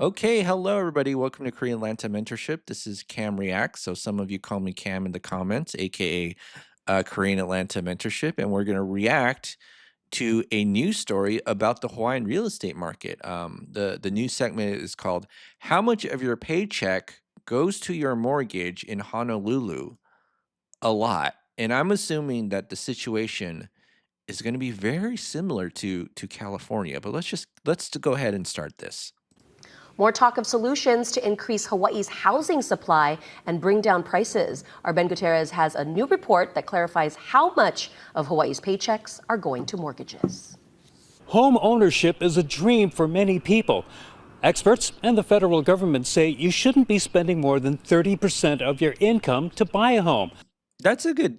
Okay, hello everybody. Welcome to Korean Lanta Mentorship. This is KAM Reacts. So some of you call me Cam in the comments, aka Korean Atlanta Mentorship, and we're going to react to a news story about the Hawaiian real estate market. The news segment is called "How Much of Your Paycheck Goes to Your Mortgage in Honolulu?" A lot, and I'm assuming that the situation is going to be very similar to California. But let's go ahead and start this. More talk of solutions to increase Hawaii's housing supply and bring down prices. Our Ben Gutierrez has a new report that clarifies how much of Hawaii's paychecks are going to mortgages. Home ownership is a dream for many people. Experts and the federal government say you shouldn't be spending more than 30% of your income to buy a home. That's a good,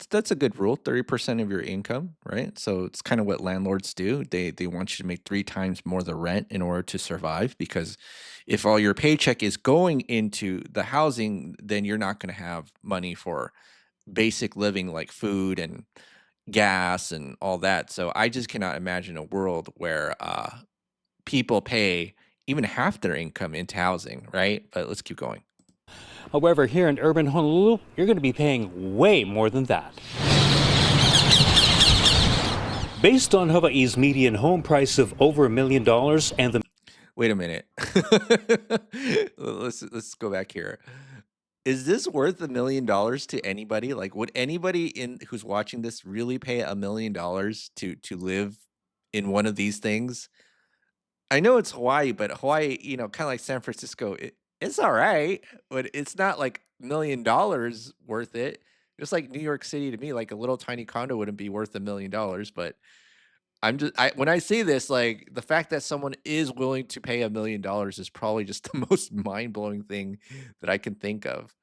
that's a good rule, 30% of your income, right? So it's kind of what landlords do. They want you to make 3 times more the rent in order to survive because if all your paycheck is going into the housing, then you're not going to have money for basic living like food and gas and all that. So I just cannot imagine a world where people pay even half their income into housing, right? But let's keep going. However, here in urban Honolulu, you're going to be paying way more than that. Based on Hawaii's median home price of over $1 million and the Wait a minute. Let's go back here. Is this worth $1 million to anybody? Like, would anybody in who's watching this really pay $1 million to live in one of these things? I know it's Hawaii, but Hawaii, kind of like San Francisco, it's all right, but it's not like $1 million worth it. Just like New York City to me, like a little tiny condo wouldn't be worth $1 million, but when I see this, like, the fact that someone is willing to pay $1 million is probably just the most mind-blowing thing that I can think of.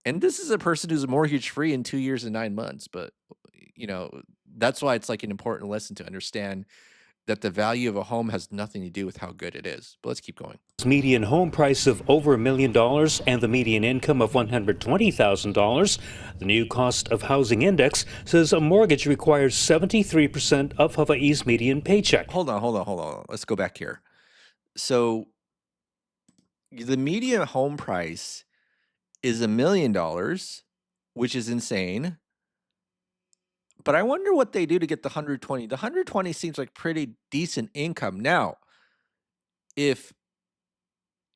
And this is a person who's mortgage free in 2 years and 9 months, but, you know, that's why it's, like, an important lesson to understand that the value of a home has nothing to do with how good it is. But let's keep going. median home price of over $1 million and the median income of $120,000, the new cost of housing index says a mortgage requires 73% of Hawaii's median paycheck. Hold on. Let's go back here. So, the median home price is $1 million, which is insane. But I wonder what they do to get the 120. The 120 seems like pretty decent income. Now, if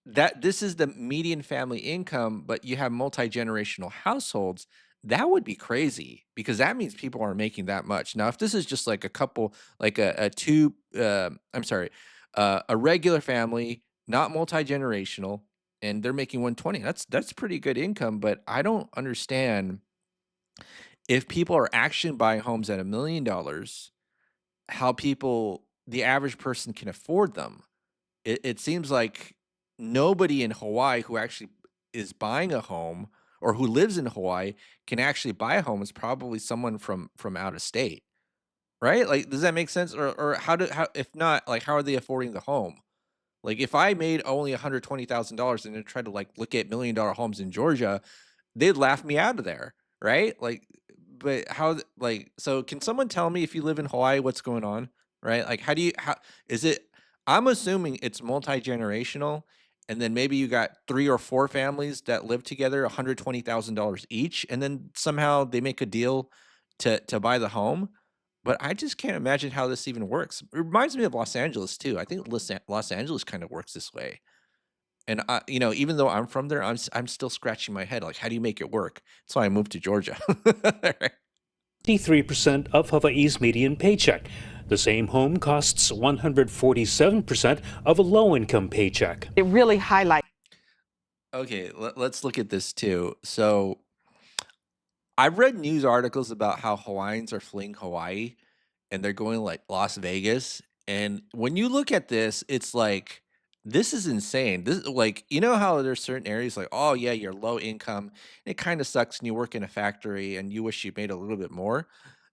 this is the median family income, but you have multi-generational households, that would be crazy because that means people aren't making that much. Now, if this is just like a couple, like a two, I'm sorry, a regular family, not multi-generational, and they're making 120, that's pretty good income. But I don't understand if people are actually buying homes at $1 million, how the average person can afford them. It seems like nobody in Hawaii who actually is buying a home or who lives in Hawaii can actually buy a home. Is probably someone from out of state, right? Like, does that make sense? Or how if not, like, how are they affording the home? Like, if I made only $120,000 and then tried to like look at $1 million homes in Georgia, they'd laugh me out of there, right? Like, but like, so can someone tell me if you live in Hawaii, what's going on, right? Like, how is it? I'm assuming it's multi-generational, and then maybe you got 3 or 4 families that live together, $120,000 each, and then somehow they make a deal to buy the home. But I just can't imagine how this even works. It reminds me of Los Angeles too. I think Los Angeles kind of works this way. And even though I'm from there, I'm still scratching my head like, how do you make it work? That's why I moved to Georgia. 53% of Hawaii's median paycheck. The same home costs 147% of a low-income paycheck. It really highlights. Okay, let's look at this too. So I've read news articles about how Hawaiians are fleeing Hawaii and they're going like Las Vegas. And when you look at this, it's like, this is insane. This like, how there's certain areas like, oh yeah, you're low income. It kind of sucks and you work in a factory and you wish you made a little bit more.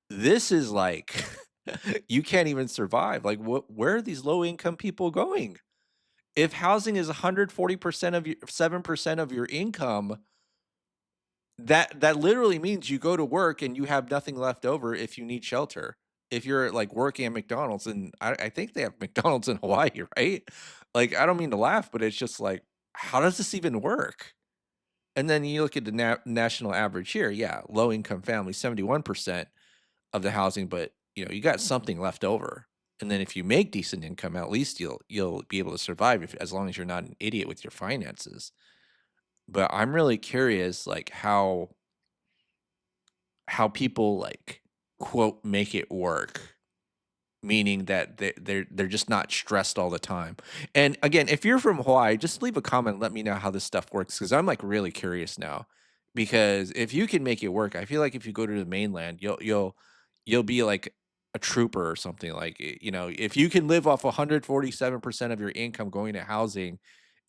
This is like you can't even survive. Like, where are these low income people going? If housing is 140% of your 7% of your income, that literally means you go to work and you have nothing left over if you need shelter. If you're like working at McDonald's, and I think they have McDonald's in Hawaii, right? Like, I don't mean to laugh, but it's just like, how does this even work? And then you look at the national average here, yeah, low income family, 71% of the housing, but you got something left over. And then if you make decent income, at least you'll be able to survive as long as you're not an idiot with your finances. But I'm really curious, like how people like quote make it work, meaning that they're just not stressed all the time. And again, if you're from Hawaii, just leave a comment, let me know how this stuff works because I'm like really curious now. Because if you can make it work, I feel like if you go to the mainland, you'll be like a trooper or something. Like if you can live off 147% of your income going to housing,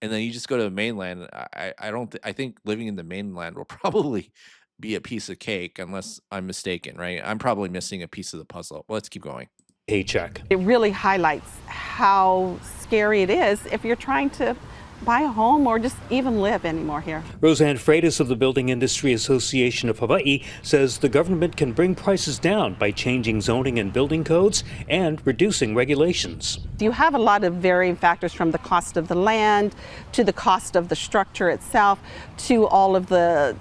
and then you just go to the mainland, I don't I think living in the mainland will probably be a piece of cake unless I'm mistaken, right? I'm probably missing a piece of the puzzle. Let's keep going. Paycheck. It really highlights how scary it is if you're trying to buy a home or just even live anymore here. Roseanne Freitas of the Building Industry Association of Hawaii says the government can bring prices down by changing zoning and building codes and reducing regulations. You have a lot of varying factors from the cost of the land to the cost of the structure itself to all of the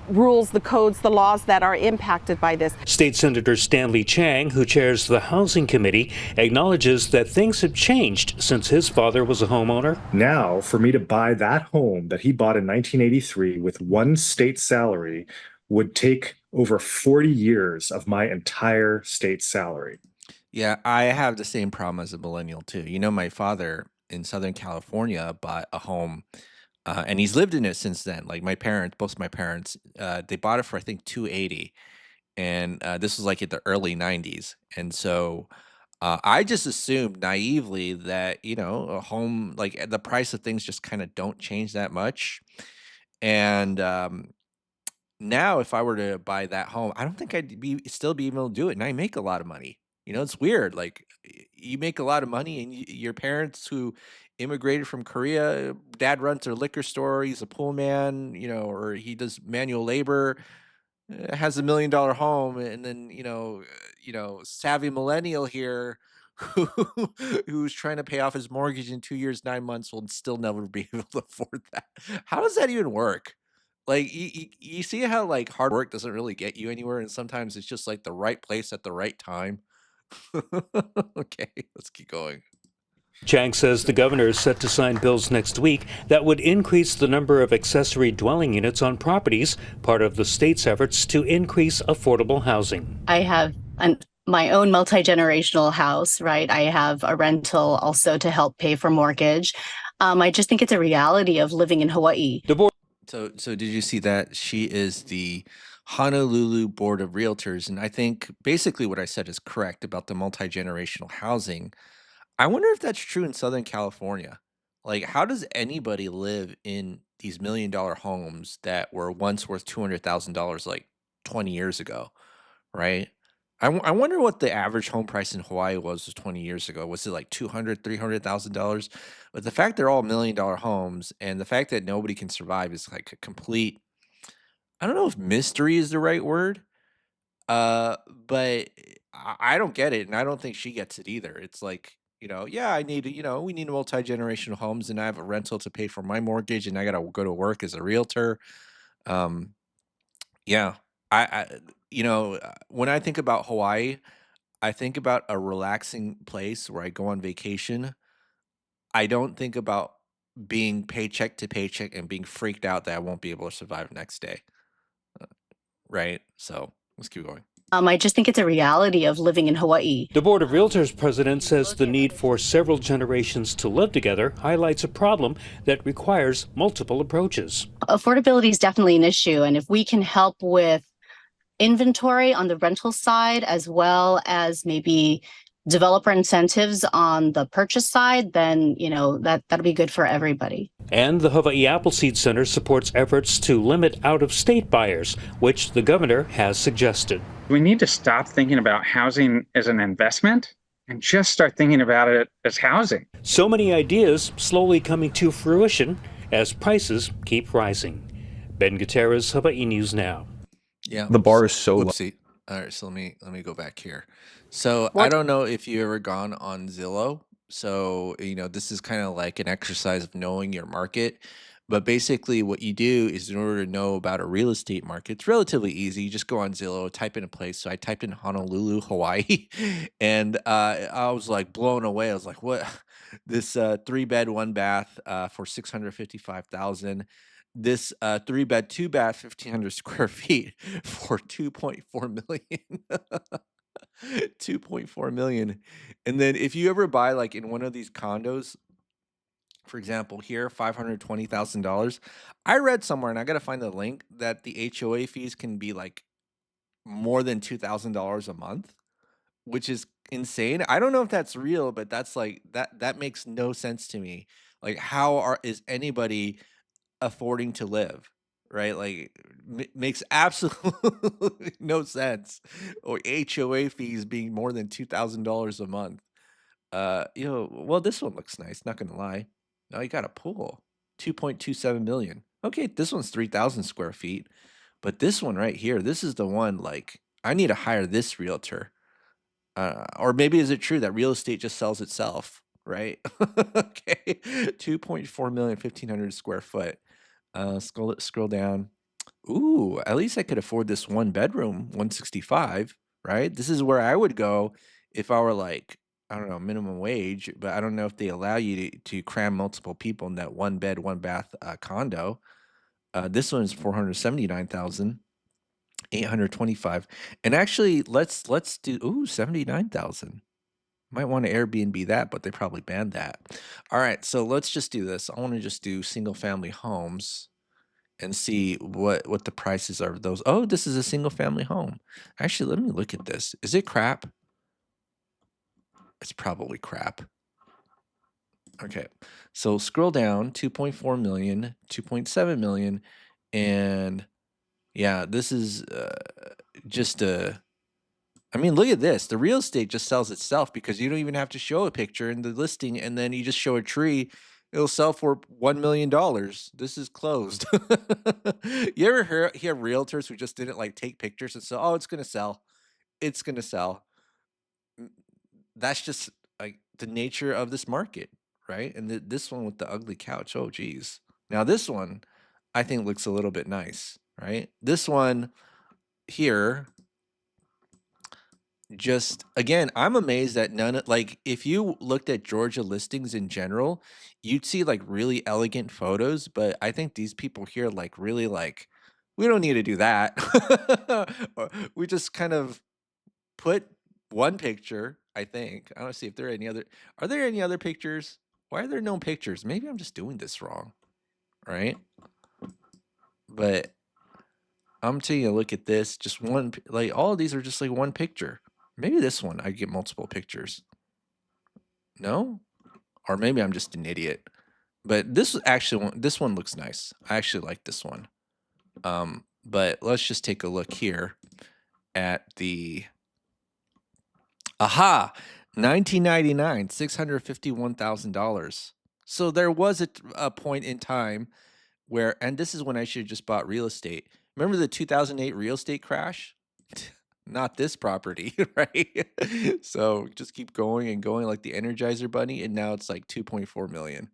rules, the codes, the laws that are impacted by this. State Senator Stanley Chang, who chairs the Housing Committee, acknowledges that things have changed since his father was a homeowner. Now, for me to buy that home that he bought in 1983 with one state salary would take over 40 years of my entire state salary. Yeah, I have the same problem as a millennial too. My father in Southern California bought a home, and he's lived in it since then. Like my parents, both my parents, they bought it for I think 280, and this was like in the early 90s. And so I just assumed naively that a home like the price of things just kind of don't change that much. And now if I were to buy that home, I don't think I'd still be able to do it. And I make a lot of money. It's weird. Like you make a lot of money, and your parents who immigrated from Korea, dad runs a liquor store, he's a pool man, or he does manual labor, has $1 million home, and then savvy millennial here who who's trying to pay off his mortgage in 2 years, 9 months will still never be able to afford that. How does that even work? Like you see how like hard work doesn't really get you anywhere, and sometimes it's just like the right place at the right time. Okay, let's keep going. Chang says the governor is set to sign bills next week that would increase the number of accessory dwelling units on properties, part of the state's efforts to increase affordable housing. I have my own multi-generational house, right? I have a rental also to help pay for mortgage. I just think it's a reality of living in Hawaii. So did you see that? She is the Honolulu Board of Realtors, and I think basically what I said is correct about the multi-generational housing. I wonder if that's true in Southern California. Like, how does anybody live in these $1 million homes that were once worth $200,000 like 20 years ago, right? I wonder what the average home price in Hawaii was 20 years ago. Was it like $200,000, $300,000? But the fact they're all $1 million homes and the fact that nobody can survive is like a complete, I don't know if mystery is the right word, but I don't get it, and I don't think she gets it either. It's like, yeah, I need, we need multi-generational homes, and I have a rental to pay for my mortgage, and I gotta go to work as a realtor. Um, yeah, when I think about Hawaii, I think about a relaxing place where I go on vacation. I don't think about being paycheck to paycheck and being freaked out that I won't be able to survive next day. Right? So let's keep going. I just think it's a reality of living in Hawaii. The Board of Realtors president says the need for several generations to live together highlights a problem that requires multiple approaches. Affordability is definitely an issue, and if we can help with inventory on the rental side as well as maybe developer incentives on the purchase side, then that'll be good for everybody. And the Hawaii Appleseed Center supports efforts to limit out-of-state buyers, which the governor has suggested. We need to stop thinking about housing as an investment and just start thinking about it as housing. So many ideas slowly coming to fruition as prices keep rising. Ben Gutierrez, Hawaii News Now. Yeah, The bar is so low. whoopsie. All right, so let me go back here. So I don't know if you ever gone on Zillow. So, this is kind of like an exercise of knowing your market. But basically, what you do is in order to know about a real estate market, it's relatively easy. You just go on Zillow, type in a place. So I typed in Honolulu, Hawaii, and I was like blown away. I was like, what? This 3 bed, 1 bath for 655,000. This 3 bed, 2 bath, 1,500 square feet for 2.4 million. 2.4 million. And then if you ever buy like in one of these condos, for example, here, $520,000. I read somewhere, and I gotta find the link, that the HOA fees can be like more than $2,000 a month, which is insane. I don't know if that's real, but that's like that makes no sense to me. Like, how is anybody affording to live, right? Like, makes absolutely no sense. Or HOA fees being more than $2,000 a month. Well, this one looks nice, not gonna lie. Now you got a pool, 2.27 million. Okay, this one's 3,000 square feet, but this one right here, this is the one, like, I need to hire this realtor. Or maybe is it true that real estate just sells itself, right? Okay, 2.4 million, 1,500 square foot. Scroll down. Ooh, at least I could afford this 1 bedroom, 165, right? This is where I would go if I were like, I don't know, minimum wage, but I don't know if they allow you to cram multiple people in that 1 bed, 1 bath condo. This one's 479,825. And actually, let's do 79,000. Might want to Airbnb that, but they probably banned that. All right, so let's just do this. I want to just do single family homes and see what the prices are of those. Oh, this is a single family home. Actually, let me look at this. Is it crap? It's probably crap. Okay. So scroll down, 2.4 million, 2.7 million, and yeah, this is just a I mean, look at this. The real estate just sells itself because you don't even have to show a picture in the listing, and then you just show a tree. It'll sell for $1 million. This is closed. You ever hear realtors who just didn't like take pictures and say, "Oh, it's gonna sell. It's gonna sell." N- That's just like the nature of this market, right? And this one with the ugly couch. Oh, geez. Now this one, I think looks a little bit nice, right? This one here, just again, I'm amazed that like if you looked at Georgia listings in general, you'd see like really elegant photos, but I think these people here like really like we don't need to do that. Or we just kind of put one picture, I think. I don't see if there are any other are there any other pictures? Why are there no pictures? Maybe I'm just doing this wrong, right? But I'm taking a look at this, just like all of these are just like one picture. Maybe this one I get multiple pictures. No? Or maybe I'm just an idiot. But this one looks nice. I actually like this one. But let's just take a look here at the aha 1999 $651,000. So there was a point in time where, and this is when I should have just bought real estate. Remember the 2008 real estate crash? Not this property, right? So just keep going and going like the Energizer Bunny, and now it's like 2.4 million.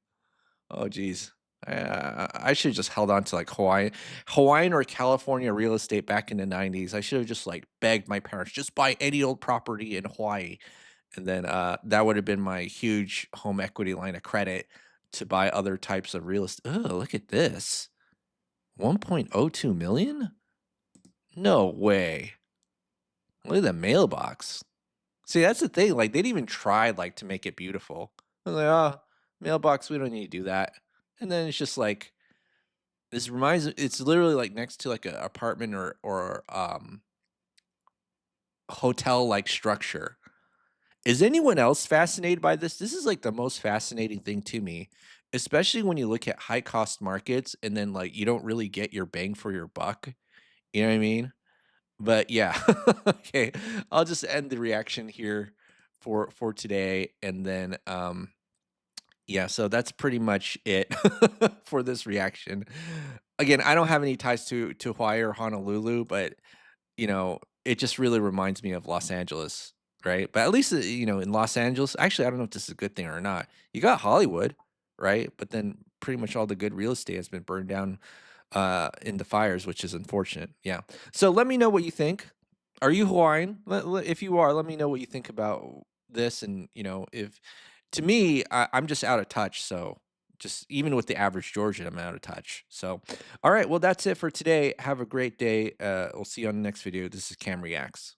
Oh, geez. I should have just held on to like Hawaiian or California real estate back in the 90s. I should have just like begged my parents, just buy any old property in Hawaii. And then that would have been my huge home equity line of credit to buy other types of real estate. Oh, look at this. 1.02 million? No way. Look at the mailbox. See, that's the thing. Like, they didn't even try like to make it beautiful. They're like, oh, mailbox, we don't need to do that. And then it's just like it's literally like next to like an apartment or hotel like structure. Is anyone else fascinated by this? This is like the most fascinating thing to me, especially when you look at high cost markets and then like you don't really get your bang for your buck. You know what I mean? But yeah, okay. I'll just end the reaction here for today, and then yeah, so that's pretty much it for this reaction. Again, I don't have any ties to Hawaii or Honolulu, but it just really reminds me of Los Angeles. right? But at least, in Los Angeles, actually, I don't know if this is a good thing or not. You got Hollywood, right? But then pretty much all the good real estate has been burned down in the fires, which is unfortunate. Yeah. So let me know what you think. Are you Hawaiian? If you are, let me know what you think about this. And, if to me, I'm just out of touch. So just even with the average Georgian, I'm out of touch. So, all right. Well, that's it for today. Have a great day. We'll see you on the next video. This is Cam Reacts.